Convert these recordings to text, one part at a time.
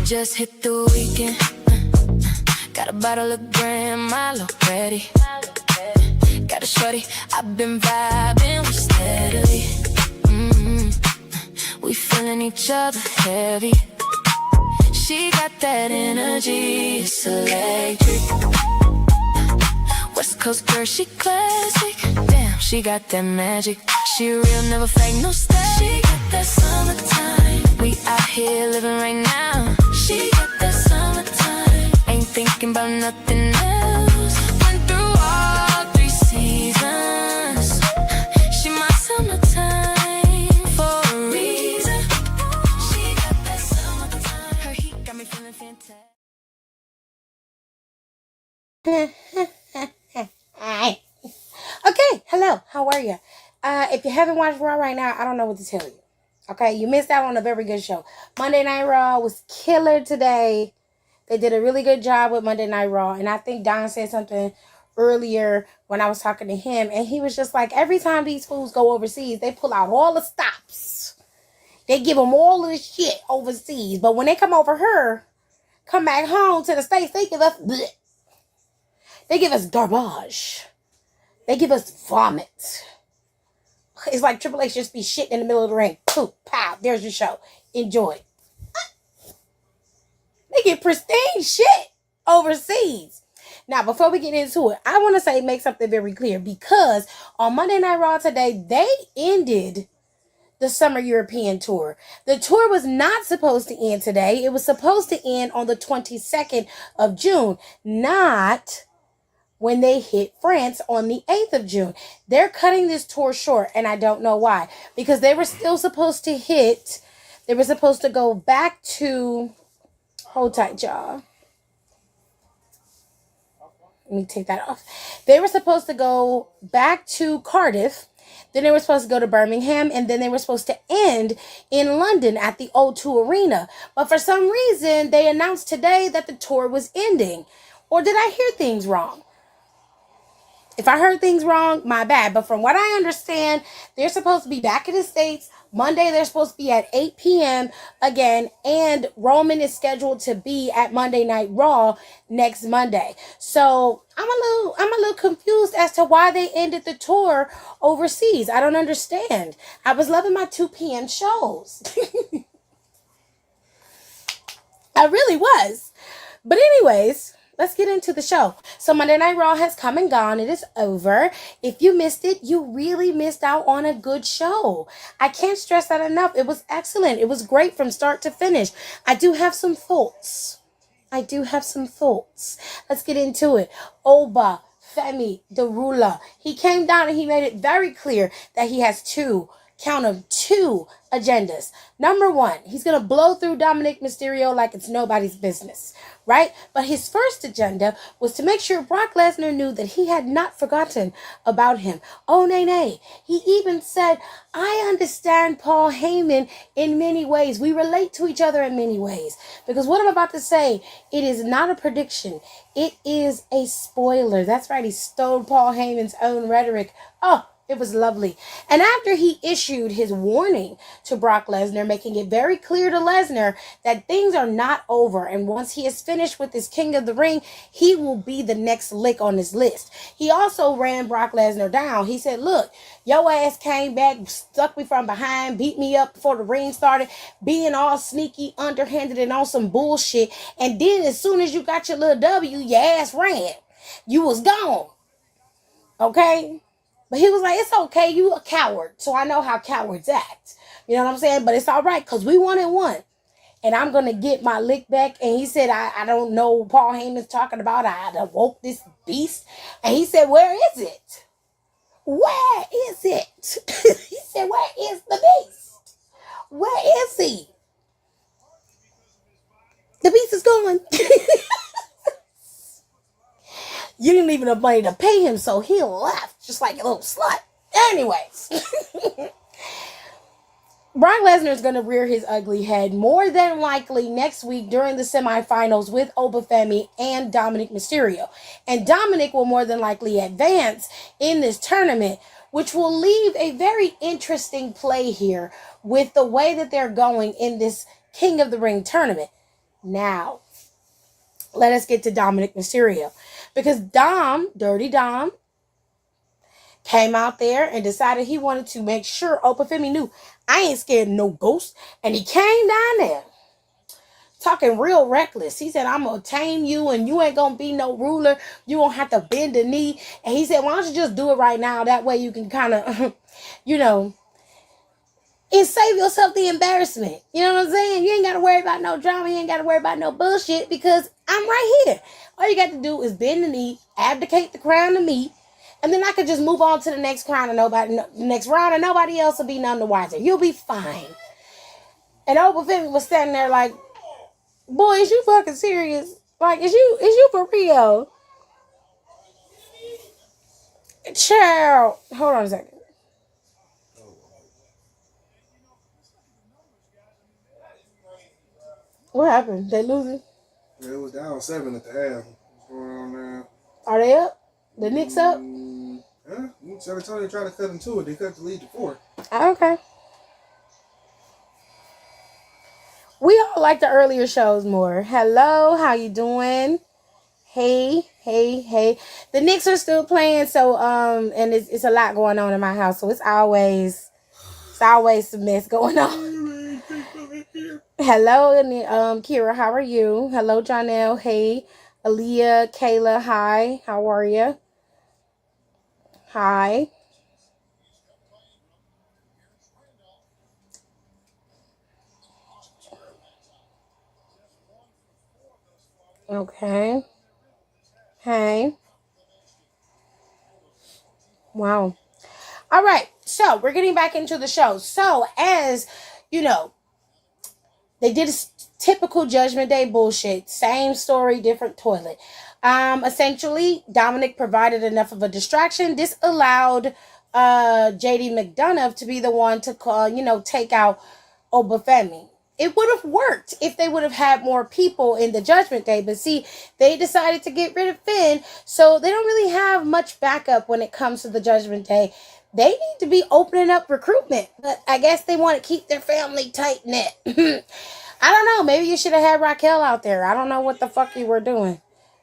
Just hit the weekend. Got a bottle of grandma already. Got a shorty, I've been vibing with steadily. We feeling each other heavy. She got that energy, it's electric. West Coast girl, she classic. Damn, she got that magic. She real, never fake, no style. She got that summertime. We out here living right now. She got that summertime. Ain't thinking about nothing else. Went through all 3 seasons. She my summertime for a reason. She got that summertime. Her heat got me feeling fantastic. Hi. Okay, hello, how are you? If you haven't watched Raw right now, I don't know what to tell you. Okay, you missed out on a very good show. Monday Night Raw was killer today. They did a really good job with Monday Night Raw. And I think Don said something earlier when I was talking to him. And he was just like, every time these fools go overseas, they pull out all the stops. They give them all of the shit overseas. But when they come over here, come back home to the States, they give us bleh. They give us garbage. They give us vomit. It's like Triple H just be shitting in the middle of the ring. Poof, pow, there's your show. Enjoy. They get pristine shit overseas. Now, before we get into it, I want to make something very clear. Because on Monday Night Raw today, they ended the Summer European Tour. The tour was not supposed to end today. It was supposed to end on the 22nd of June. Not when they hit France on the 8th of June. They're cutting this tour short, and I don't know why. Because they were still supposed to go back to, hold tight, y'all. Let me take that off. They were supposed to go back to Cardiff, then they were supposed to go to Birmingham, and then they were supposed to end in London at the O2 Arena. But for some reason, they announced today that the tour was ending. Or did I hear things wrong? If I heard things wrong, my bad. But from what I understand, they're supposed to be back in the States. Monday, they're supposed to be at 8 p.m. again. And Roman is scheduled to be at Monday Night Raw next Monday. So I'm a little confused as to why they ended the tour overseas. I don't understand. I was loving my 2 p.m. shows. I really was. But anyways, let's get into the show. So Monday Night Raw has come and gone. It is over. If you missed it, you really missed out on a good show. I can't stress that enough. It was excellent. It was great from start to finish. I do have some faults. Let's get into it. Oba, Femi, the ruler. He came down and he made it very clear that he has two agendas. Number 1, he's going to blow through Dominic Mysterio like it's nobody's business, right? But his first agenda was to make sure Brock Lesnar knew that he had not forgotten about him. Oh, nay. He even said, I understand Paul Heyman in many ways. We relate to each other in many ways. Because what I'm about to say, it is not a prediction. It is a spoiler. That's right. He stole Paul Heyman's own rhetoric. Oh, it was lovely. And after he issued his warning to Brock Lesnar, making it very clear to Lesnar that things are not over. And once he is finished with his King of the Ring, he will be the next lick on his list. He also ran Brock Lesnar down. He said, look, your ass came back, stuck me from behind, beat me up before the ring started, being all sneaky, underhanded, and on some bullshit. And then as soon as you got your little W, your ass ran. You was gone. Okay? But he was like, it's okay, you a coward. So I know how cowards act. You know what I'm saying? But it's all right, because we 1-1. And I'm going to get my lick back. And he said, I don't know what Paul Heyman's talking about. I awoke this beast. And he said, where is it? Where is it? He said, where is the beast? Where is he? The beast is gone. You didn't leave enough money to pay him, so he left, just like a little slut. Anyways. Brock Lesnar is going to rear his ugly head more than likely next week during the semifinals with Femi and Dominic Mysterio. And Dominic will more than likely advance in this tournament, which will leave a very interesting play here with the way that they're going in this King of the Ring tournament. Now, let us get to Dominic Mysterio. Because Dirty Dom, came out there and decided he wanted to make sure Femi knew, I ain't scared of no ghost. And he came down there talking real reckless. He said, I'm going to tame you and you ain't going to be no ruler. You won't have to bend the knee. And he said, why don't you just do it right now? That way you can kind of, and save yourself the embarrassment. You know what I'm saying? You ain't got to worry about no drama. You ain't got to worry about no bullshit because I'm right here. All you got to do is bend the knee, abdicate the crown to me, and then I could just move on to the next round and nobody else will be none the wiser. You'll be fine. And Femi was standing there like, boy, is you fucking serious? Like, is you for real? Child. Hold on a second. What happened? They losing? Yeah, it was down 7 at the half. What's going on there? Are they up? The Knicks up? Yeah, San Antonio tried to cut them to it. They cut the lead to 4. Okay. We all like the earlier shows more. Hello, how you doing? Hey. The Knicks are still playing, so and it's a lot going on in my house, so it's always some mess going on. Hello, Kira, how are you? Hello, Jonelle. Hey, Aaliyah, Kayla, hi. How are you? Hi. Okay. Hey. Wow. All right. So we're getting back into the show. So as you know, they did a typical Judgment Day bullshit. Same story, different toilet. Essentially, Dominic provided enough of a distraction. This allowed JD McDonough to be the one to call, take out Femi. It would have worked if they would have had more people in the Judgment Day. But see, they decided to get rid of Finn, so they don't really have much backup when it comes to the Judgment Day. They need to be opening up recruitment, but I guess they want to keep their family tight-knit. I don't know. Maybe you should have had Raquel out there. I don't know what the fuck you were doing.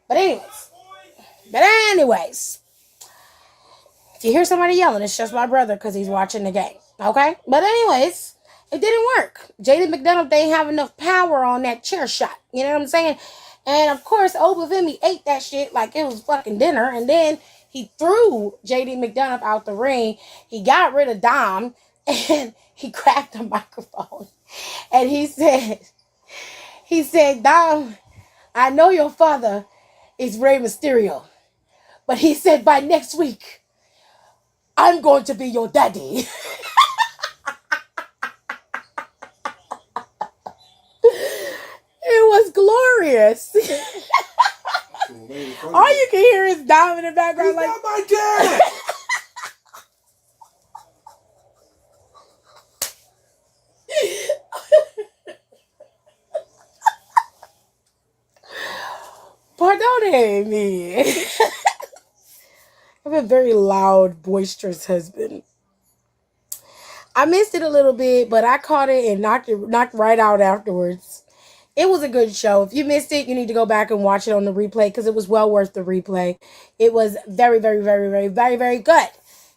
But anyways, if you hear somebody yelling, it's just my brother because he's watching the game. Okay? But anyways, it didn't work. Jaden McDonough, they ain't have enough power on that chair shot. You know what I'm saying? And of course, Femi ate that shit like it was fucking dinner. And then he threw JD McDonough out the ring. He got rid of Dom and he cracked the microphone. And he said, Dom, I know your father is Rey Mysterio. But he said by next week, I'm going to be your daddy. It was glorious. All you can hear is Dom in the background. He's like, not my dad! Pardon me. I have a very loud, boisterous husband. I missed it a little bit, but I caught it and knocked right out afterwards. It was a good show. If you missed it, you need to go back and watch it on the replay because it was well worth the replay. It was very, very, very, very, very, very good.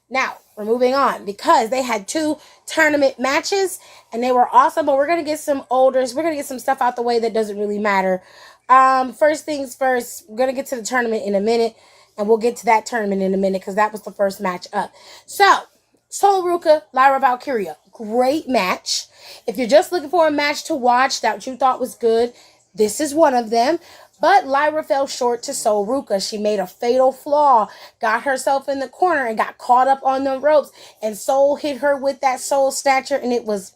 Now, we're moving on because they had 2 tournament matches and they were awesome, but we're going to get some we're going to get some stuff out the way that doesn't really matter. First things first, we're going to get to the tournament in a minute and we'll get to that tournament in a minute because that was the first match up. So, Ruca, Lyra, Valkyria. Great match. If you're just looking for a match to watch that you thought was good, this is one of them. But Lyra fell short to Ruca. She made a fatal flaw, got herself in the corner and got caught up on the ropes. And Soul hit her with that Soul Snatcher and it was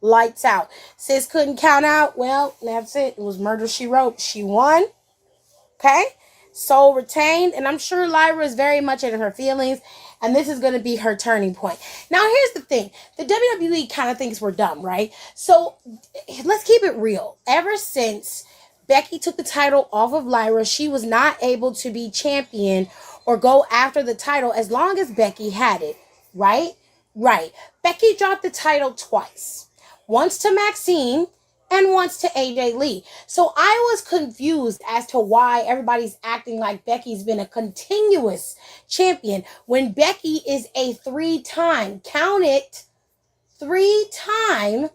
lights out. Sis couldn't count out. Well, that's it. It was murder, she wrote. She won. Okay? Soul retained. And I'm sure Lyra is very much in her feelings. And this is going to be her turning point. Now, here's the thing. The WWE kind of thinks we're dumb, right? So let's keep it real. Ever since Becky took the title off of Lyra, she was not able to be champion or go after the title as long as Becky had it, right? Right. Becky dropped the title twice. Once to Maxine and once to AJ Lee. So I was confused as to why everybody's acting like Becky's been a continuous champion when Becky is a 3-time, count it, 3-time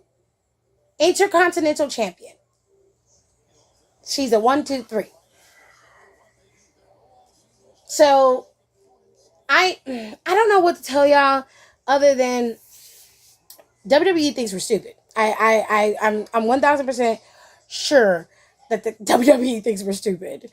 Intercontinental Champion. She's a 1, 2, 3. So I don't know what to tell y'all other than WWE thinks we're stupid. I'm 1000% sure that the WWE thinks we're stupid.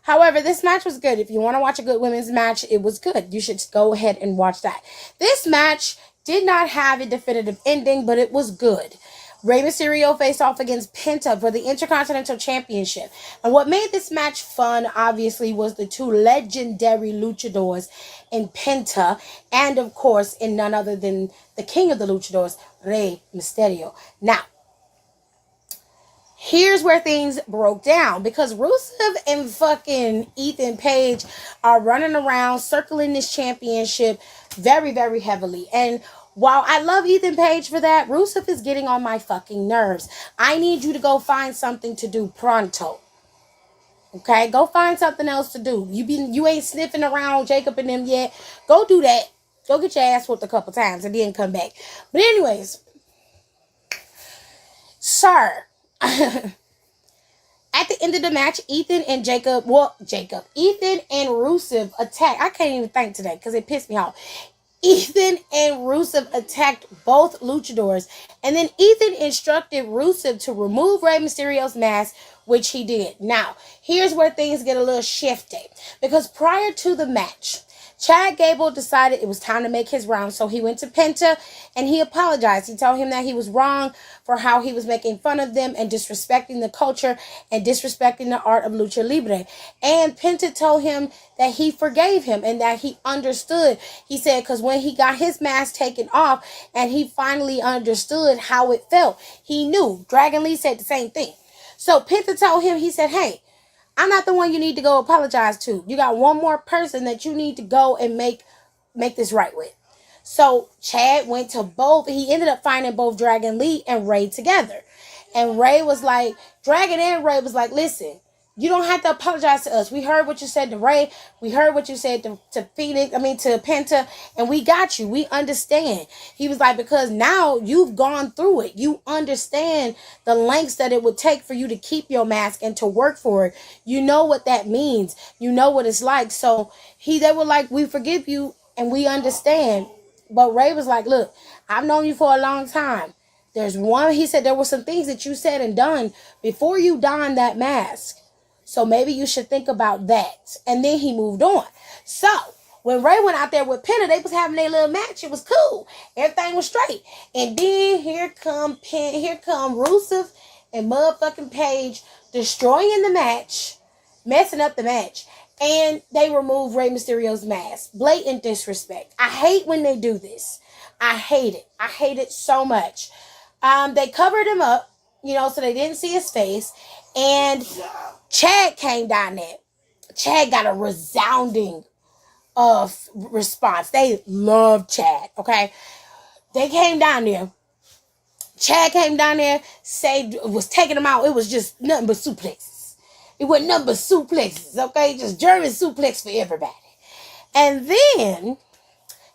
However, this match was good. If you want to watch a good women's match, it was good. You should go ahead and watch that. This match did not have a definitive ending, but it was good. Rey Mysterio faced off against Penta for the Intercontinental Championship. And what made this match fun, obviously, was the two legendary luchadors in Penta. And, of course, in none other than the king of the luchadors, Rey Mysterio. Now, here's where things broke down. Because Rusev and fucking Ethan Page are running around, circling this championship very, very heavily. And while I love Ethan Page for that, Rusev is getting on my fucking nerves. I need you to go find something to do pronto. Okay? Go find something else to do. You ain't sniffing around Jacob and them yet. Go do that. Go get your ass whooped a couple times and then come back. But anyways, sir, at the end of the match, Ethan and Ethan and Rusev attacked. I can't even think today because it pissed me off. Ethan and Rusev attacked both luchadors. And then Ethan instructed Rusev to remove Rey Mysterio's mask, which he did. Now, here's where things get a little shifty. Because prior to the match, Chad Gable decided it was time to make his rounds, so he went to Penta and he apologized. He told him that he was wrong for how he was making fun of them and disrespecting the culture and disrespecting the art of lucha libre. And Penta told him that he forgave him and that he understood. He said, because when he got his mask taken off and he finally understood how it felt, he knew. Dragon Lee said the same thing. So Penta told him, he said, hey, I'm not the one you need to go apologize to. You got one more person that you need to go and make this right with. So Chad went to both. He ended up finding both Dragon Lee and Ray together. And Ray was like, Dragon and Ray was like, listen, you don't have to apologize to us. We heard what you said to Ray. We heard what you said to Penta, and we got you. We understand. He was like, because now you've gone through it. You understand the lengths that it would take for you to keep your mask and to work for it. You know what that means. You know what it's like. So they were like, we forgive you and we understand. But Ray was like, look, I've known you for a long time. He said there were some things that you said and done before you donned that mask. So maybe you should think about that. And then he moved on. So when Ray went out there with Penta, they was having their little match. It was cool. Everything was straight. And then here come Rusev and motherfucking Page destroying the match, messing up the match. And they removed Rey Mysterio's mask. Blatant disrespect. I hate when they do this. I hate it. I hate it so much. They covered him up, so they didn't see his face. And Chad came down there. Chad got a resounding response. They loved Chad, okay? They came down there. Chad came down there, was taking them out. It was just nothing but suplexes. It wasn't nothing but suplexes, okay? Just German suplex for everybody. And then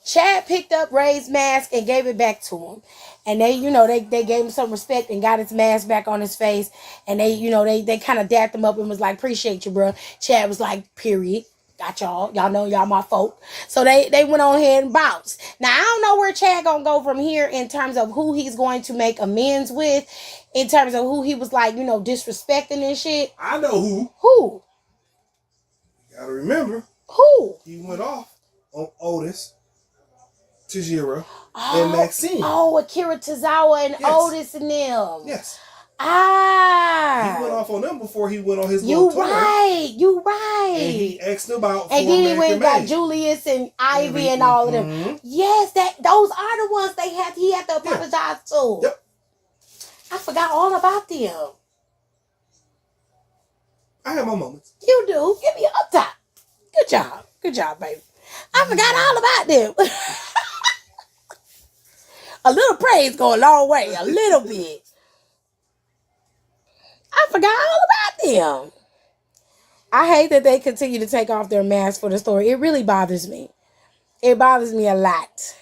Chad picked up Ray's mask and gave it back to him. And they gave him some respect and got his mask back on his face. And they kind of dapped him up and was like, appreciate you, bro. Chad was like, period. Got y'all. Y'all know y'all my folk. So they went on ahead and bounced. Now, I don't know where Chad gonna go from here in terms of who he's going to make amends with. In terms of who he was like, disrespecting and shit. I know who. Who? You gotta remember. Who? He went off on Otis, Tajira, and Maxine. Oh, Akira Tozawa and Yes. Otis and them. Yes. He went off on them before he went on his You little tour. right. You right. And he asked about and then he went and got May. Julius and Ivy and all of them. Yes, those are the ones he had to apologize to. Yep. I forgot all about them. I have my moments. You do. Give me up top. Good job. Good job, baby. I forgot all about them. A little praise go a long way. A little bit. I forgot all about them. I hate that they continue to take off their masks for the story. It really bothers me. It bothers me a lot.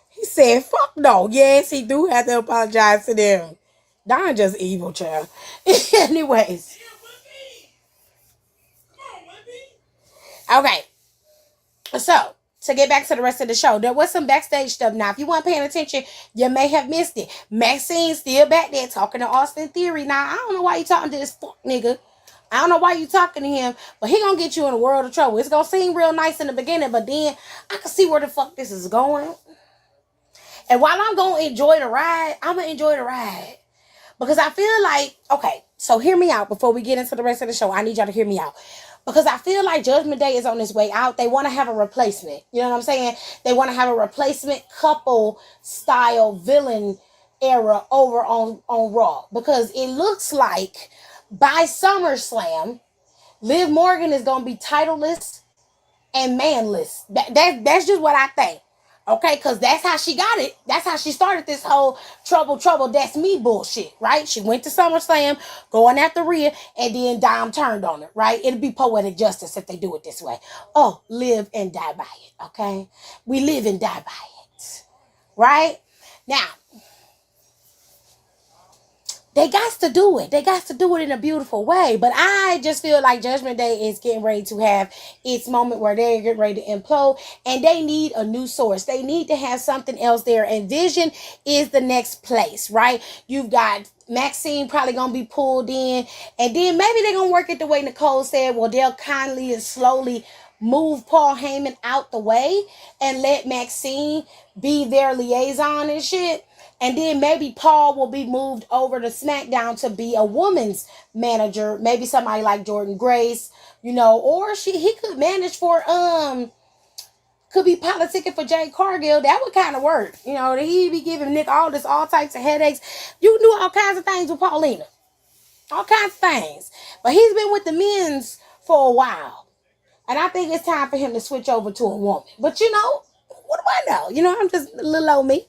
He said, fuck no. Yes, he do have to apologize to them. Don just evil, child. Anyways. Okay. So, to get back to the rest of the show, there was some backstage stuff. Now, if you weren't paying attention, you may have missed it. Maxine's still back there talking to Austin Theory. Now, I don't know why you talking to this fuck nigga. I don't know why you talking to him, but he gonna get you in a world of trouble. It's gonna seem real nice in the beginning, but then I can see where the fuck this is going. And while I'm gonna enjoy the ride, I'm gonna enjoy the ride. Because I feel like, okay, so hear me out before we get into the rest of the show. I need y'all to hear me out. Because I feel like Judgment Day is on its way out. They want to have a replacement. You know what I'm saying? They want to have a replacement couple style villain era over on Raw. Because it looks like by SummerSlam, Liv Morgan is going to be titleless and manless. That's just what I think. Okay, because that's how she got it. That's how she started this whole trouble, that's me bullshit, right? She went to SummerSlam, going after Rhea, and then Dom turned on her, right? It'll be poetic justice if they do it this way. Oh, live and die by it, okay? We live and die by it, right? Now, they got to do it. They got to do it in a beautiful way. But I just feel like Judgment Day is getting ready to have its moment where they're getting ready to implode. And they need a new source. They need to have something else there. And Vision is the next place, right? You've got Maxine probably going to be pulled in. And then maybe they're going to work it the way Nicole said. Well, they'll kindly and slowly move Paul Heyman out the way and let Maxine be their liaison and shit. And then maybe Paul will be moved over to SmackDown to be a woman's manager. Maybe somebody like Jordan Grace, you know, or he could manage for, could be politicking for Jade Cargill. That would kind of work. You know, he'd be giving Nick all types of headaches. You can do all kinds of things with Paulina. All kinds of things. But he's been with the men's for a while. And I think it's time for him to switch over to a woman. But, you know, what do I know? You know, I'm just a little old me.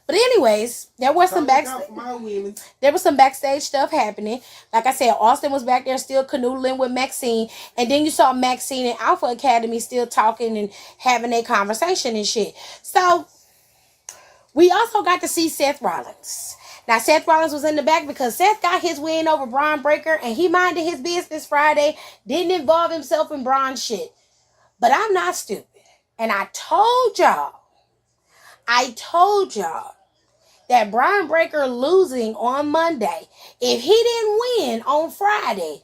But anyways, there was some backstage stuff happening. Like I said, Austin was back there still canoodling with Maxine. And then you saw Maxine and Alpha Academy still talking and having a conversation and shit. So, we also got to see Seth Rollins. Now, Seth Rollins was in the back because Seth got his win over Braun Breaker. And he minded his business Friday. Didn't involve himself in Braun shit. But I'm not stupid. And I told y'all that Braun Breaker losing on Monday, if he didn't win on Friday,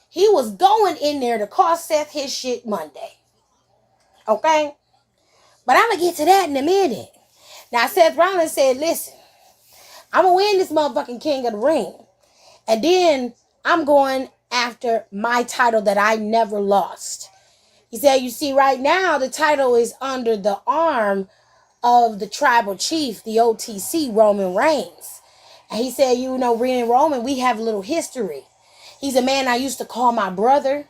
he was going in there to cost Seth his shit Monday. Okay? But I'm going to get to that in a minute. Now, Seth Rollins said, listen, I'm going to win this motherfucking King of the Ring. And then I'm going after my title that I never lost. He said, you see, right now, the title is under the arm of the tribal chief, the OTC, Roman Reigns. And he said, you know, Rhea and Roman, we have a little history. He's a man I used to call my brother,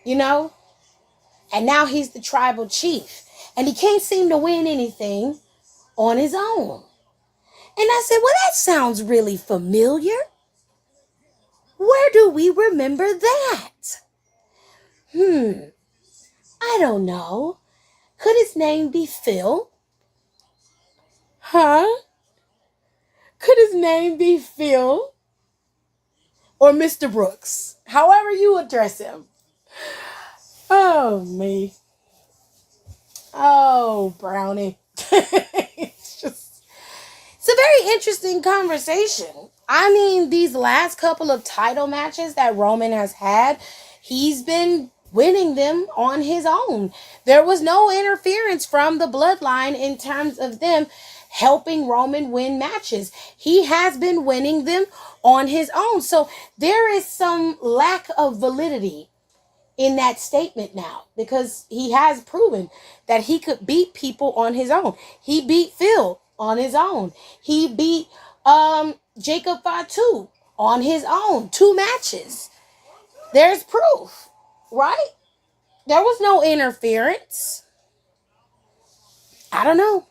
you know, and now he's the tribal chief. And he can't seem to win anything on his own. And I said, well, that sounds really familiar. Where do we remember that? I don't know. Could his name be Phil? Huh? Could his name be Phil? Or Mr. Brooks? However you address him. Oh, me. Oh, Brownie. It's a very interesting conversation. I mean, these last couple of title matches that Roman has had, he's been winning them on his own. There was no interference from the bloodline in terms of them helping Roman win matches. He has been winning them on his own. So there is some lack of validity in that statement now, because he has proven that he could beat people on his own. He beat Phil on his own. He beat Jacob Fatu on his own. 2 matches. There's proof, right? There was no interference. I don't know.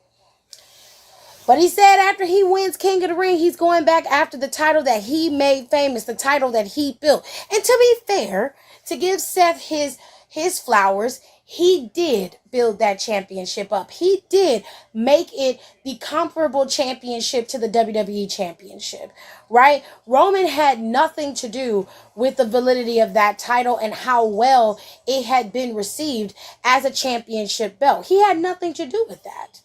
But he said after he wins King of the Ring, he's going back after the title that he made famous, the title that he built. And to be fair, to give Seth his flowers, he did build that championship up. He did make it the comparable championship to the WWE championship, right? Roman had nothing to do with the validity of that title and how well it had been received as a championship belt. He had nothing to do with that.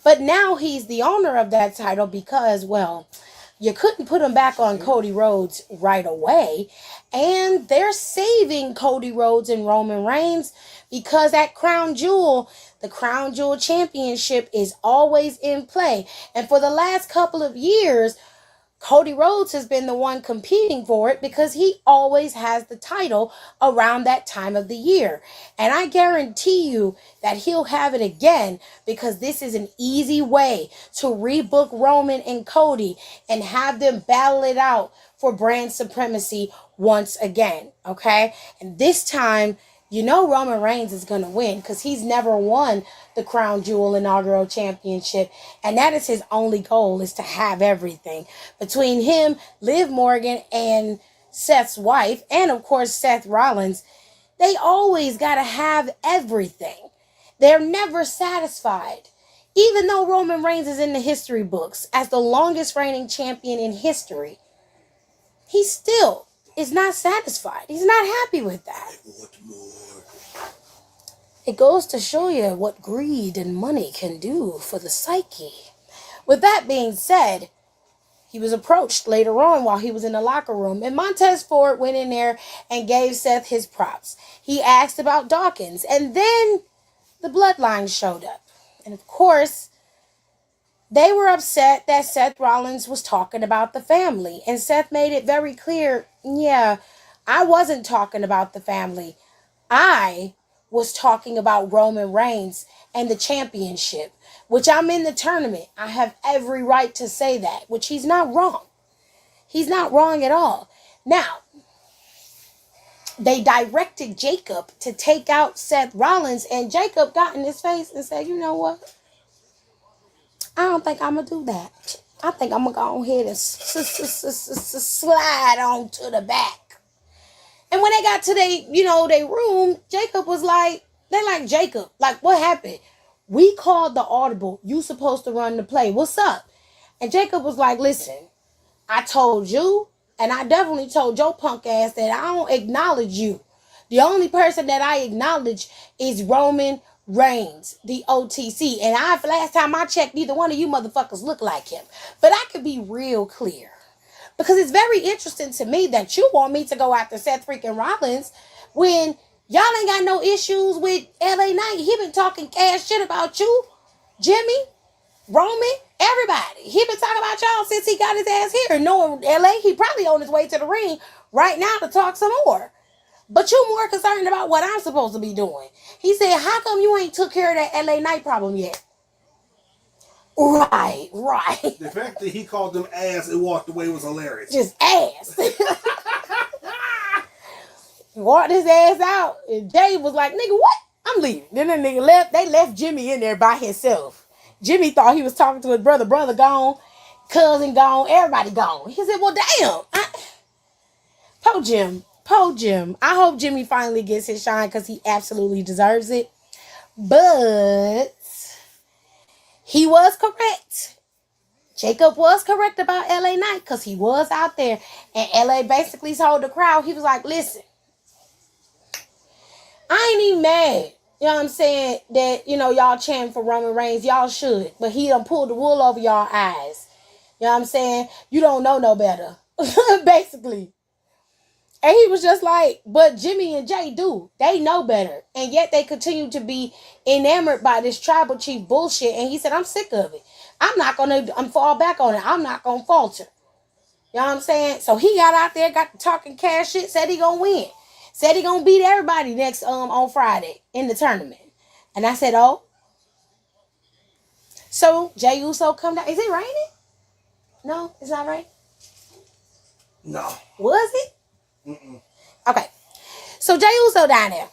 But now he's the owner of that title because, well, you couldn't put him back on Cody Rhodes right away. And they're saving Cody Rhodes and Roman Reigns because that crown jewel, the crown jewel championship, is always in play. And for the last couple of years, Cody Rhodes has been the one competing for it because he always has the title around that time of the year. And I guarantee you that he'll have it again because this is an easy way to rebook Roman and Cody and have them battle it out for brand supremacy once again, okay? And this time, you know Roman Reigns is going to win because he's never won the Crown Jewel inaugural championship. And that is his only goal, is to have everything. Between him, Liv Morgan, and Seth's wife, and of course Seth Rollins, they always got to have everything. They're never satisfied. Even though Roman Reigns is in the history books as the longest reigning champion in history, he still is not satisfied. He's not happy with that. It goes to show you what greed and money can do for the psyche. With that being said, he was approached later on while he was in the locker room, and Montez Ford went in there and gave Seth his props. He asked about Dawkins, and then the Bloodline showed up. And of course, they were upset that Seth Rollins was talking about the family. And Seth made it very clear, yeah, I wasn't talking about the family. I was talking about Roman Reigns and the championship, which I'm in the tournament. I have every right to say that, which he's not wrong. He's not wrong at all. Now, they directed Jacob to take out Seth Rollins, and Jacob got in his face and said, you know what? I don't think I'm going to do that. I think I'm going to go ahead and slide on to the back. And when they got to their room, Jacob was like, they're like, Jacob, like, what happened? We called the audible. You supposed to run the play. What's up? And Jacob was like, listen, I told you, and I definitely told your punk ass that I don't acknowledge you. The only person that I acknowledge is Roman Reigns, the OTC. And last time I checked, neither one of you motherfuckers look like him. But I could be real clear. Because it's very interesting to me that you want me to go after Seth freaking Rollins when y'all ain't got no issues with LA Knight. He been talking cash shit about you, Jimmy, Roman, everybody. He been talking about y'all since he got his ass here. Knowing LA, he probably on his way to the ring right now to talk some more. But you more concerned about what I'm supposed to be doing. He said, how come you ain't took care of that LA Knight problem yet? Right. The fact that he called them ass and walked away was hilarious. Just ass. Walked his ass out. And Jay was like, nigga, what? I'm leaving. Then the nigga left. They left Jimmy in there by himself. Jimmy thought he was talking to his brother. Brother gone. Cousin gone. Everybody gone. He said, well, damn. Po Jim. I hope Jimmy finally gets his shine because he absolutely deserves it. But he was correct. Jacob was correct about LA Knight because he was out there. And LA basically told the crowd, he was like, listen, I ain't even mad. You know what I'm saying? That, y'all chanting for Roman Reigns. Y'all should. But he done pulled the wool over y'all eyes. You know what I'm saying? You don't know no better. Basically. And he was just like, but Jimmy and Jay do. They know better. And yet they continue to be enamored by this tribal chief bullshit. And he said, I'm sick of it. I'm fall back on it. I'm not gonna falter. You know what I'm saying? So he got out there, got the talking cash shit, said he gonna win. Said he gonna beat everybody next on Friday in the tournament. And I said, oh. So Jay Uso come down. Is it raining? No, it's not raining. No. Was it? Mm-mm. Okay. So Jay Uso down there.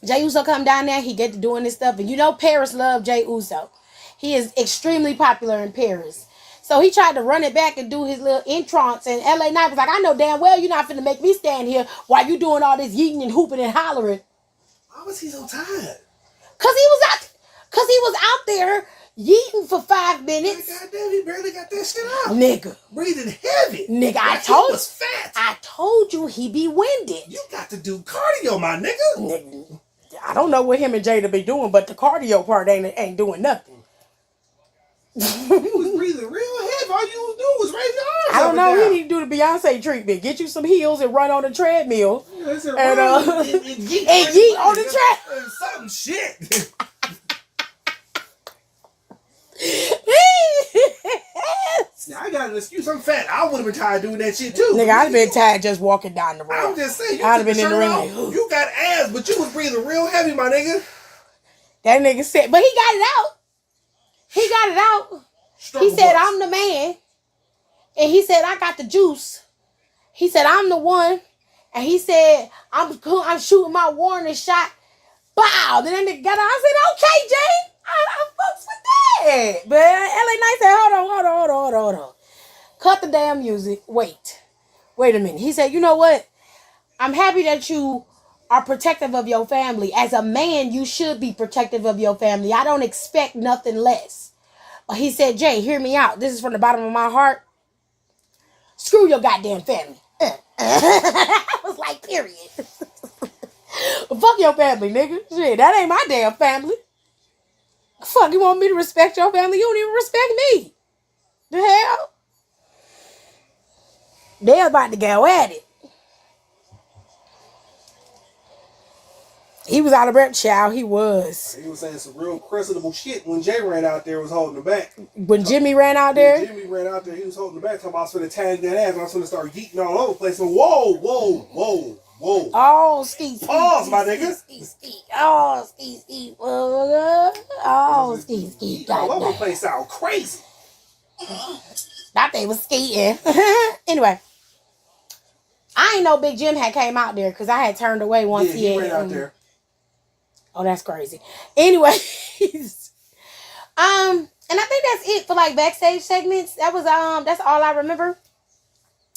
Jay Uso come down there. He get to doing this stuff. And you know Paris love Jay Uso. He is extremely popular in Paris. So he tried to run it back and do his little entrance. And LA Knight was like, I know damn well you're not finna make me stand here while you doing all this yeeting and hooping and hollering. Why was he so tired? Cause he was out there yeeting for 5 minutes. Man, goddamn, he barely got that shit out. Nigga. Breathing heavy. Nigga, like he was fat. I told you he be winded. You got to do cardio, my nigga. Nigga, I don't know what him and Jada be doing, but the cardio part ain't doing nothing. He was breathing real heavy. All you was doing was raise your arms. I don't know. Down. He need to do the Beyonce treatment. Get you some heels and run on the treadmill. Yeah, and yeet on the treadmill. Some shit. Now, I got an excuse. I'm fat. I would have been tired doing that shit too. Nigga, I'd have been tired just walking down the road. I'm just saying. I'd have been in the ring like, you got ass, but you was breathing real heavy, my nigga. That nigga said, but he got it out. He got it out. He said, I'm the man. And he said, I got the juice. He said, I'm the one. And he said, I'm shooting my warning shot. Bow. Then that nigga got out. I said, okay, Jay. I fucks with that. But LA Knight said, hold on. Cut the damn music. Wait a minute. He said, you know what? I'm happy that you are protective of your family. As a man, you should be protective of your family. I don't expect nothing less. But he said, Jay, hear me out. This is from the bottom of my heart. Screw your goddamn family. I was like, period. Fuck your family, nigga. Shit, that ain't my damn family. Fuck, you want me to respect your family? You don't even respect me. The hell? They're about to go at it. He was out of breath, child. He was. He was saying some real questionable shit when Jay ran out there, was holding the back. When Jimmy ran out there? When Jimmy ran out there, he was holding the back, talking about I was going to tag that ass, and I was going to start geeking all over the place. And whoa. Oh, ski. Pause, my nigga. Ski. Oh, ski. Oh, ski. All over the place sound crazy. That thing was skiing. Anyway. I ain't know Big Jim had came out there because I had turned away once he ran out there. Oh, that's crazy. Anyways, and I think that's it for like backstage segments. That was that's all I remember.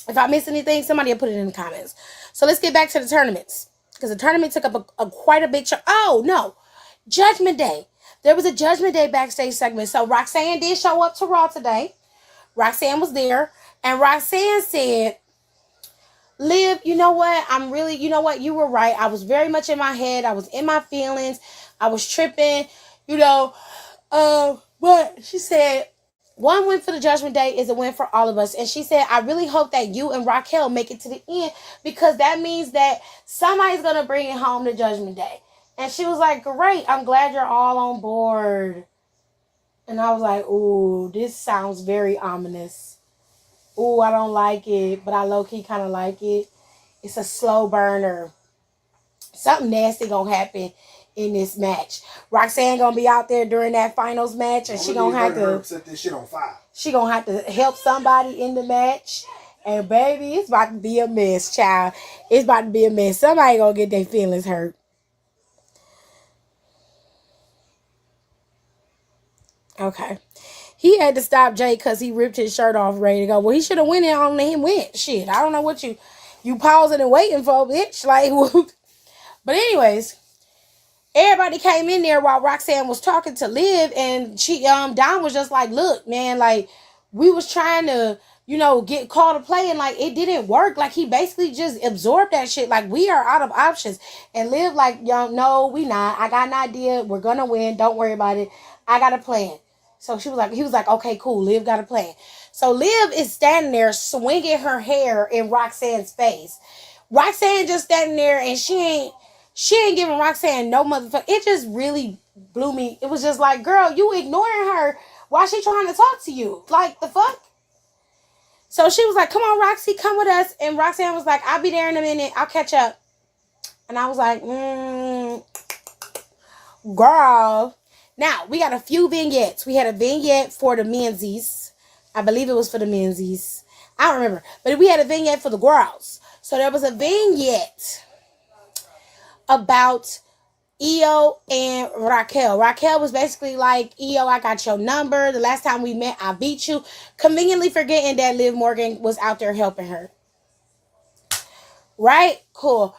If I missed anything, somebody will put it in the comments. So let's get back to the tournaments because the tournament took up quite a big chunk. Oh no, Judgment Day. There was a Judgment Day backstage segment. So Roxanne did show up to Raw today. Roxanne was there, and Roxanne said, Liv, you know what? You were right. I was very much in my head. I was in my feelings. I was tripping, but she said, one win for the Judgment Day is a win for all of us. And she said, I really hope that you and Raquel make it to the end because that means that somebody's going to bring it home to Judgment Day. And she was like, great. I'm glad you're all on board. And I was like, ooh, this sounds very ominous. Ooh, I don't like it, but I low-key kind of like it. It's a slow burner. Something nasty gonna happen in this match. Roxanne gonna be out there during that finals match, and she gonna have to set this shit on fire. She gonna have to help somebody in the match. And baby, it's about to be a mess, child. It's about to be a mess. Somebody gonna get their feelings hurt. Okay. He had to stop Jay because he ripped his shirt off ready to go. Well, he should have went in on him went. Shit, I don't know what you pausing and waiting for, bitch. Like, but anyways, everybody came in there while Roxanne was talking to Liv, and she Don was just like, look, man, like we was trying to, get called to play, and like it didn't work. Like he basically just absorbed that shit. Like we are out of options. And Liv like, no, we not. I got an idea. We're gonna win. Don't worry about it. I got a plan. So he was like, okay, cool. Liv got a plan. So Liv is standing there swinging her hair in Roxanne's face. Roxanne just standing there and she ain't giving Roxanne no motherfucker. It just really blew me. It was just like, girl, you ignoring her while she trying to talk to you. Like, the fuck? So she was like, come on, Roxy, come with us. And Roxanne was like, I'll be there in a minute. I'll catch up. And I was like, girl. Now, we got a few vignettes. We had a vignette for the menzies. I believe it was for the menzies. I don't remember. But we had a vignette for the girls. So there was a vignette about Io and Raquel. Raquel was basically like, Io, I got your number. The last time we met, I beat you. Conveniently forgetting that Liv Morgan was out there helping her. Right? Cool.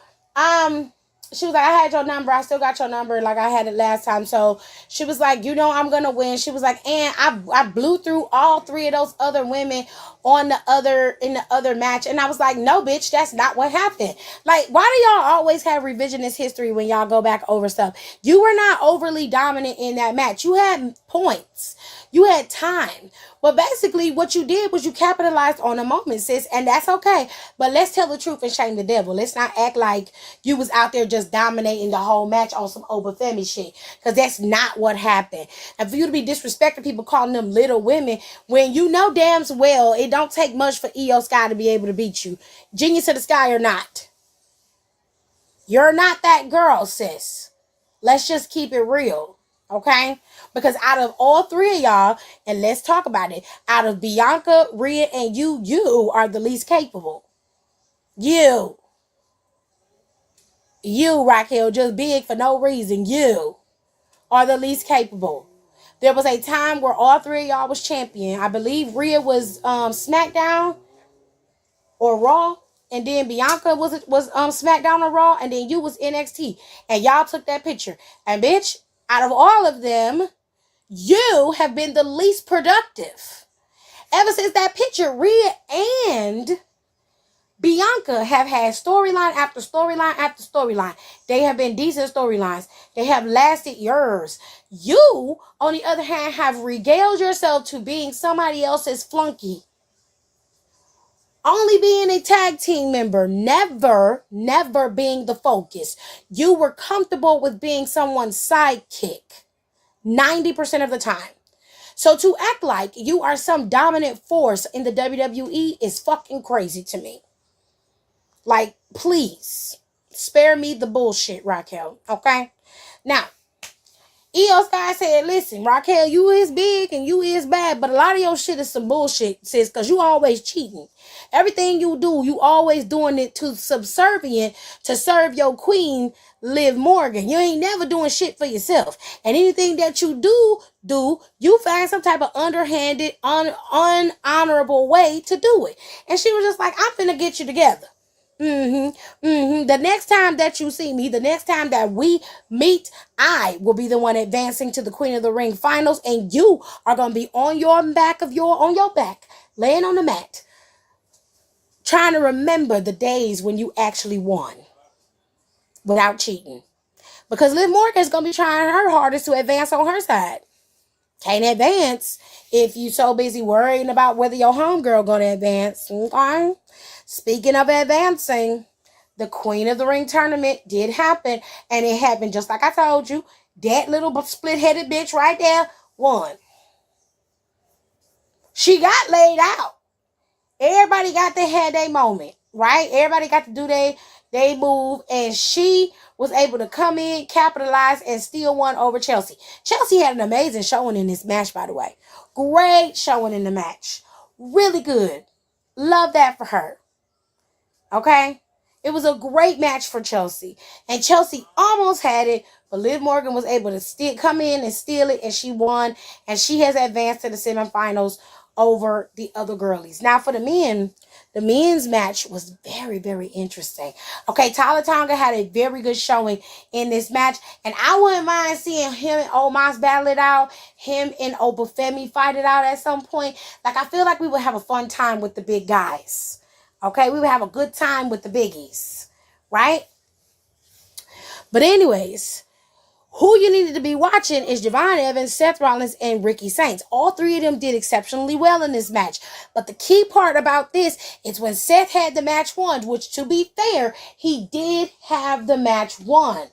She was like, I had your number. I still got your number like I had it last time. So she was like, you know, I'm going to win. She was like, and I blew through all three of those other women in the other match. And I was like, no, bitch, that's not what happened. Like, why do y'all always have revisionist history when y'all go back over stuff? You were not overly dominant in that match. You had points. You had time. But basically, what you did was you capitalized on a moment, sis, and that's okay. But let's tell the truth and shame the devil. Let's not act like you was out there just dominating the whole match on some Oba Femi shit, because that's not what happened. And for you to be disrespecting people, calling them little women, when you know damn well it don't take much for Io Sky to be able to beat you. Genius of the Sky or not. You're not that girl, sis. Let's just keep it real. Okay? Because out of all three of y'all, and let's talk about it, out of Bianca, Rhea, and you are the least capable. You, Raquel, just big for no reason. You are the least capable. There was a time where all three of y'all was champion. I believe Rhea was SmackDown or Raw. And then Bianca was SmackDown or Raw. And then you was NXT. And y'all took that picture. And bitch, out of all of them, you have been the least productive. Ever since that picture, Rhea and Bianca have had storyline after storyline after storyline. They have been decent storylines. They have lasted years. You, on the other hand, have regaled yourself to being somebody else's flunky. Only being a tag team member, never being the focus. You were comfortable with being someone's sidekick 90% of the time. So to act like you are some dominant force in the WWE is fucking crazy to me. Like, please, spare me the bullshit, Raquel, okay? Now, Io Sky said, listen, Raquel, you is big and you is bad, but a lot of your shit is some bullshit, sis, because you always cheating. Everything you do, you always doing it to subservient to serve your queen, Liv Morgan. You ain't never doing shit for yourself. And anything that you do, you find some type of underhanded, unhonorable way to do it. And she was just like, I'm finna get you together. The next time that you see me, the next time that we meet, I will be the one advancing to the Queen of the Ring finals, and you are gonna be on your back, laying on the mat, trying to remember the days when you actually won without cheating. Because Liv Morgan is gonna be trying her hardest to advance on her side. Can't advance if you so busy worrying about whether your homegirl gonna advance. Okay? Speaking of advancing, the Queen of the Ring tournament did happen, and it happened just like I told you. That little split-headed bitch right there won. She got laid out. Everybody got to have their moment, right? Everybody got to do they move, and she was able to come in, capitalize, and still won over Chelsea. Chelsea had an amazing showing in this match, by the way. Great showing in the match. Really good. Love that for her. Okay? It was a great match for Chelsea. And Chelsea almost had it, but Liv Morgan was able to come in and steal it, and she won. And she has advanced to the semifinals over the other girlies. Now, for the men's match was very, very interesting. Okay, Tyler Tonga had a very good showing in this match. And I wouldn't mind seeing him and Omos battle it out. Him and Oba Femi fight it out at some point. Like, I feel like we would have a fun time with the big guys. Okay, we would have a good time with the biggies, right? But anyways, Who you needed to be watching is Javon Evans, Seth Rollins, and Ricky Saints. All three of them did exceptionally well in this match. But the key part about this is when Seth had the match won, which to be fair, he did have the match won.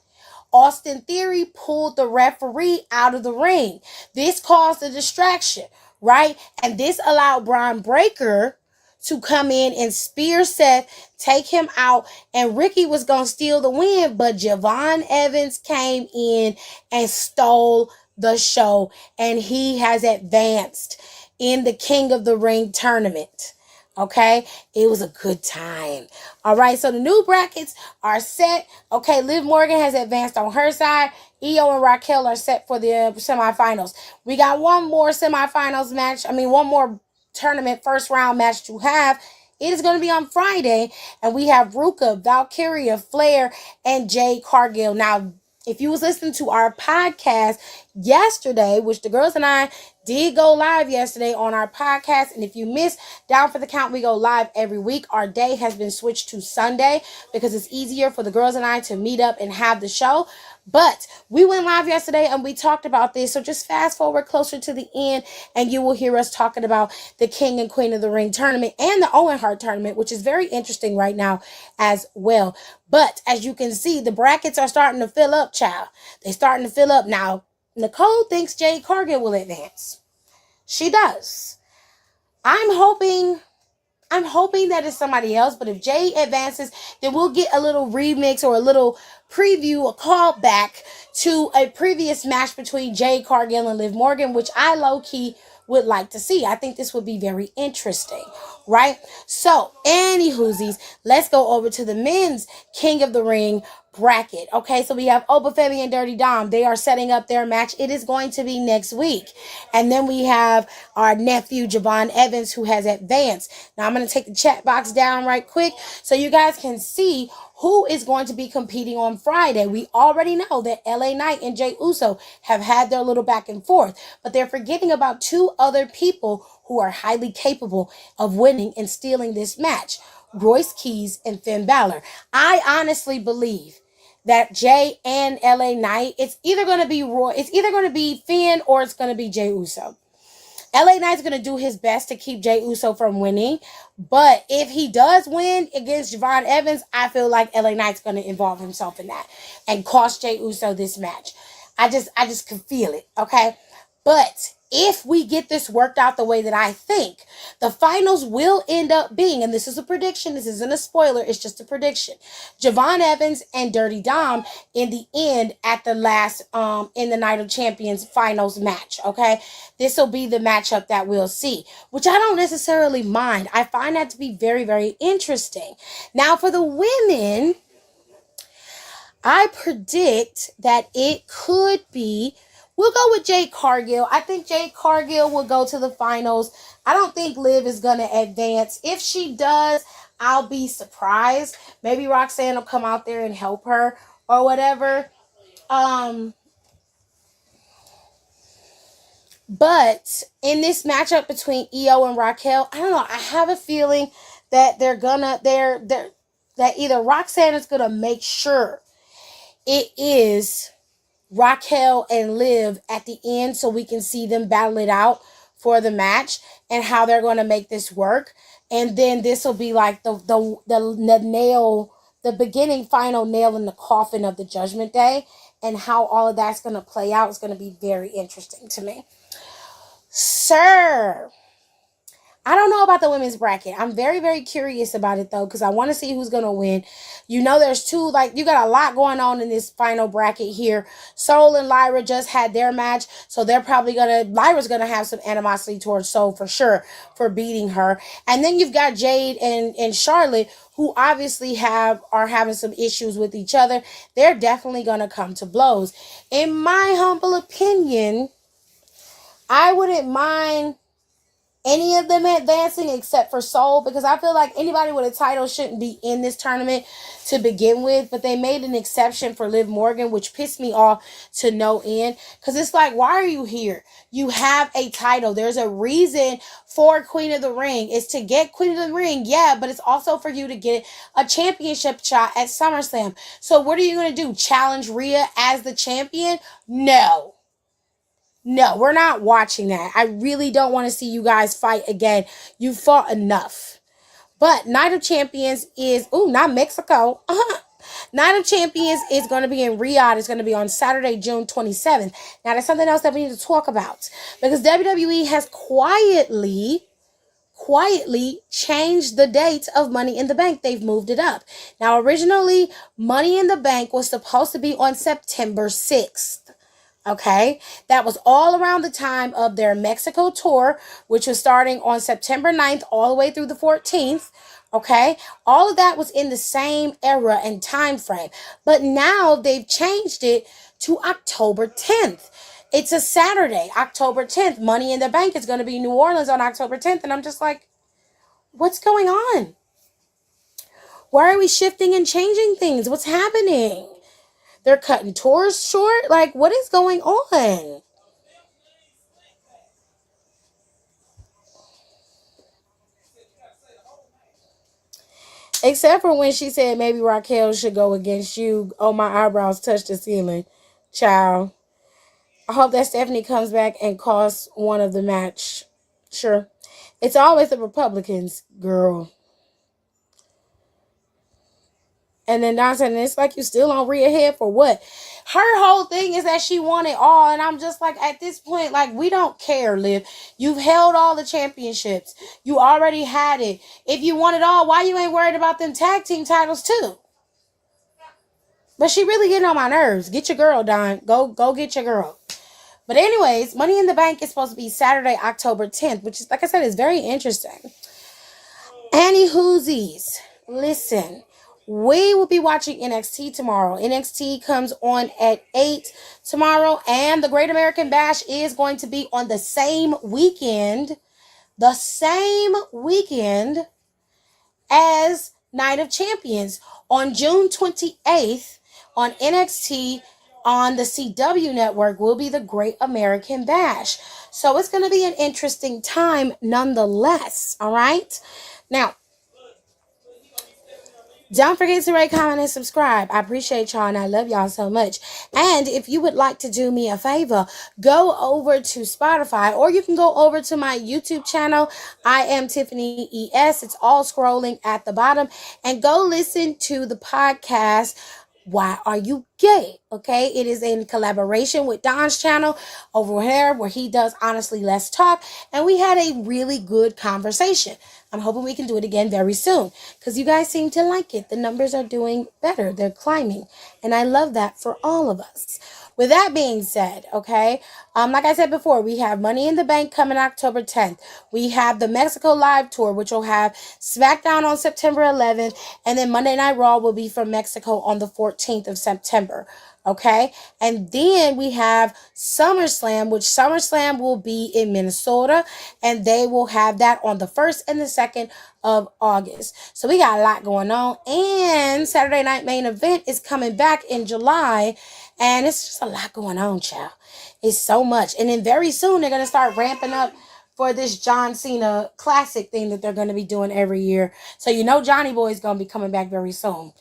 Austin Theory pulled the referee out of the ring. This caused a distraction, right? And this allowed Braun Breaker to come in and spear Seth, take him out, and Ricky was going to steal the win, but Javon Evans came in and stole the show, and he has advanced in the King of the Ring tournament. Okay, it was a good time. All right, so the new brackets are set. Okay, Liv Morgan has advanced on her side. Io and Raquel are set for the semifinals. We got one more semifinals match. One more tournament first round match to have. It is going to be on Friday, and we have Ruca, Valkyria, Flair, and Jade Cargill. Now, if you was listening to our podcast yesterday, which the girls and I did go live yesterday on our podcast, and if you missed Down for the Count, we go live every week. Our day has been switched to Sunday because it's easier for the girls and I to meet up and have the show. But we went live yesterday and we talked about this. So just fast forward closer to the end and you will hear us talking about the King and Queen of the Ring tournament and the Owen Hart tournament, which is very interesting right now as well. But as you can see, the brackets are starting to fill up, child. They're starting to fill up. Now, Nicole thinks Jade Cargill will advance. She does. I'm hoping that it's somebody else, but if Jade advances, then we'll get a little remix or a little preview, a callback to a previous match between Jade Cargill and Liv Morgan, which I low-key would like to see. I think this would be very interesting, right? So, anywhoosies, let's go over to the men's King of the Ring bracket. Okay, so we have Oba, Femi, and Dirty Dom. They are setting up their match. It is going to be next week. And then we have our nephew, Javon Evans, who has advanced. Now, I'm going to take the chat box down right quick so you guys can see who is going to be competing on Friday. We already know that LA Knight and Jey Uso have had their little back and forth, but they're forgetting about two other people who are highly capable of winning and stealing this match. Royce Keys and Finn Balor. I honestly believe that Jay and LA Knight, it's either going to be Finn or it's going to be Jey Uso. LA Knight's going to do his best to keep Jey Uso from winning, but if he does win against Javon Evans, I feel like LA Knight's going to involve himself in that and cost Jey Uso this match. I just can feel it, okay? But if we get this worked out the way that I think, the finals will end up being, and this is a prediction, this isn't a spoiler, it's just a prediction, Javon Evans and Dirty Dom in the end at the last, in the Night of Champions finals match, okay? This will be the matchup that we'll see, which I don't necessarily mind. I find that to be very, very interesting. Now, for the women, I predict that it could be, we'll go with Jade Cargill. I think Jade Cargill will go to the finals. I don't think Liv is going to advance. If she does, I'll be surprised. Maybe Roxanne will come out there and help her or whatever. But in this matchup between Io and Raquel, I don't know. I have a feeling that that either Roxanne is going to make sure it is Raquel and Liv at the end so we can see them battle it out for the match and how they're going to make this work. And then this will be like the nail, the beginning final nail in the coffin of the Judgment Day, and how all of that's going to play out is going to be very interesting to me. Sir, I don't know about the women's bracket. I'm very, very curious about it, though, because I want to see who's going to win. You know, there's two, you got a lot going on in this final bracket here. Soul and Lyra just had their match, so they're probably Lyra's going to have some animosity towards Soul for sure for beating her. And then you've got Jade and Charlotte, who obviously are having some issues with each other. They're definitely going to come to blows. In my humble opinion, I wouldn't mind any of them advancing except for Soul, because I feel like anybody with a title shouldn't be in this tournament to begin with, but they made an exception for Liv Morgan, which pissed me off to no end, because it's like, why are you here? You have a title. There's a reason for Queen of the Ring. It's to get Queen of the Ring, yeah, but it's also for you to get a championship shot at SummerSlam. So what are you going to do? Challenge Rhea as the champion? No. No, we're not watching that. I really don't want to see you guys fight again. You fought enough. But Night of Champions is, not Mexico. Night of Champions is going to be in Riyadh. It's going to be on Saturday, June 27th. Now, there's something else that we need to talk about. Because WWE has quietly changed the date of Money in the Bank. They've moved it up. Now, originally, Money in the Bank was supposed to be on September 6th. Okay, that was all around the time of their Mexico tour, which was starting on September 9th all the way through the 14th. Okay, all of that was in the same era and time frame, but now they've changed it to October 10th. It's a Saturday, October 10th. Money in the Bank is going to be New Orleans on October 10th, and I'm just like, what's going on? Why are we shifting and changing things? What's happening? They're cutting tours short? Like, what is going on? Except for when she said maybe Raquel should go against you. Oh, my eyebrows touched the ceiling. Child. I hope that Stephanie comes back and costs one of the match. Sure. It's always the Republicans, girl. And then Don said, it's like you still on Rhea head for what? Her whole thing is that she won it all. And I'm just like, at this point, like, we don't care, Liv. You've held all the championships. You already had it. If you won it all, why you ain't worried about them tag team titles too? But she really getting on my nerves. Get your girl, Don. Go get your girl. But anyways, Money in the Bank is supposed to be Saturday, October 10th, which is, like I said, is very interesting. Annie Hoosies, listen. We will be watching NXT tomorrow. NXT comes on at 8 tomorrow. And the Great American Bash is going to be on the same weekend. The same weekend as Night of Champions. On June 28th on NXT on the CW network will be the Great American Bash. So it's going to be an interesting time nonetheless. All right. Now, don't forget to rate, comment, and subscribe. I appreciate y'all and I love y'all so much. And if you would like to do me a favor, go over to Spotify or you can go over to my YouTube channel. I am Tiffany ES. It's all scrolling at the bottom. And go listen to the podcast, Why Are You Gay? Okay, it is in collaboration with Don's channel over there where he does Honestly Let's Talk. And we had a really good conversation. I'm hoping we can do it again very soon because you guys seem to like it. The numbers are doing better. They're climbing. And I love that for all of us. With that being said, okay, like I said before, we have Money in the Bank coming October 10th. We have the Mexico Live Tour, which will have SmackDown on September 11th. And then Monday Night Raw will be from Mexico on the 14th of September. Okay, and then we have SummerSlam, which SummerSlam will be in Minnesota, and they will have that on the 1st and the 2nd of August. So we got a lot going on, and Saturday Night Main Event is coming back in July, and it's just a lot going on, child. It's so much, and then very soon they're going to start ramping up for this John Cena Classic thing that they're going to be doing every year. So you know Johnny Boy is going to be coming back very soon.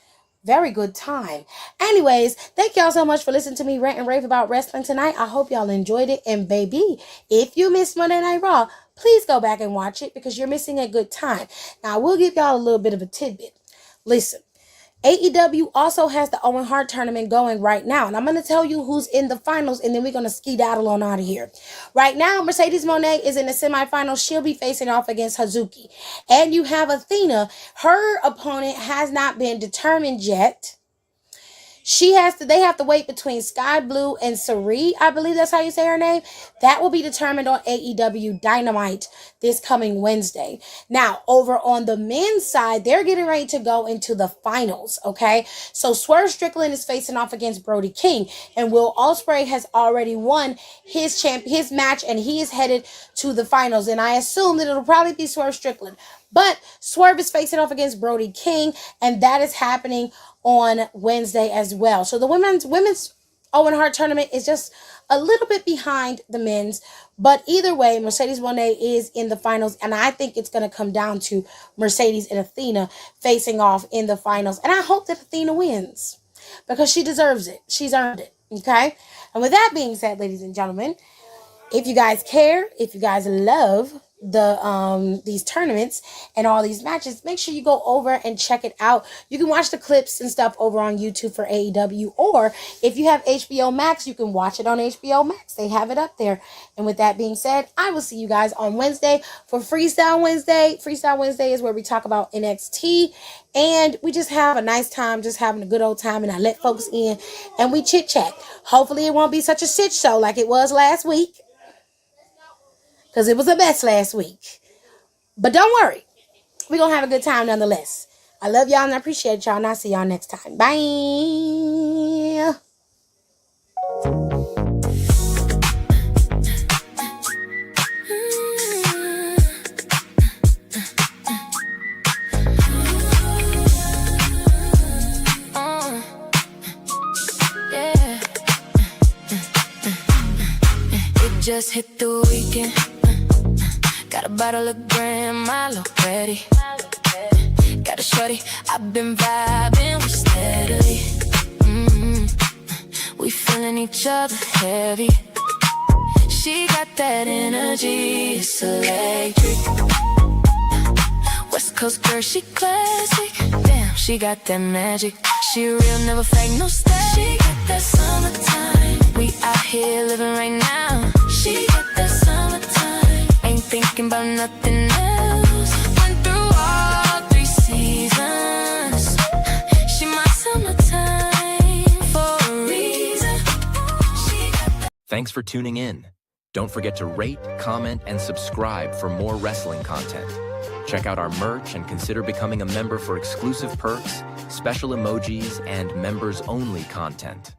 Very good time. Anyways, thank y'all so much for listening to me rant and rave about wrestling tonight. I hope y'all enjoyed it. And baby, if you missed Monday Night Raw, please go back and watch it because you're missing a good time. Now, I will give y'all a little bit of a tidbit. Listen, AEW also has the Owen Hart tournament going right now. And I'm going to tell you who's in the finals, and then we're going to skedaddle on out of here. Right now, Mercedes Moné is in the semifinals. She'll be facing off against Hazuki. And you have Athena. Her opponent has not been determined yet. They have to wait between Sky Blue and Cerie. I believe that's how you say her name. That will be determined on AEW Dynamite this coming Wednesday. Now, over on the men's side, they're getting ready to go into the finals, okay? So Swerve Strickland is facing off against Brody King, and Will Ospreay has already won his match, and he is headed to the finals. And I assume that it'll probably be Swerve Strickland. But Swerve is facing off against Brody King, and that is happening on Wednesday as well. So the women's Owen Hart tournament is just a little bit behind the men's. But either way, Mercedes Moné is in the finals, and I think it's going to come down to Mercedes and Athena facing off in the finals. And I hope that Athena wins because she deserves it. She's earned it, okay? And with that being said, ladies and gentlemen, if you guys care, if you guys love these tournaments and all these matches, make sure you go over and check it out. You can watch the clips and stuff over on YouTube for AEW, or if you have HBO Max, you can watch it on HBO Max. They have it up there. And with that being said, I will see you guys on Wednesday for Freestyle Wednesday. Freestyle Wednesday is where we talk about NXT, and we just have a nice time, just having a good old time, and I let folks in and we chit chat. Hopefully it won't be such a shit show like it was last week, because it was a mess last week. But don't worry. We're going to have a good time nonetheless. I love y'all and I appreciate y'all. And I'll see y'all next time. Bye. It just hit the weekend. Got a bottle of grandma already. Got a shorty, I've been vibing with steadily. We feeling each other heavy. She got that energy, it's electric. West Coast girl, she classic. Damn, she got that magic. She real, never fake, no style. She got that summertime. We out here living right now. She got that summertime. Ain't thinking about nothing else. Went through all 3 seasons. She my summertime for a reason. Thanks for tuning in. Don't forget to rate, comment, and subscribe for more wrestling content. Check out our merch and consider becoming a member for exclusive perks, special emojis, and members-only content.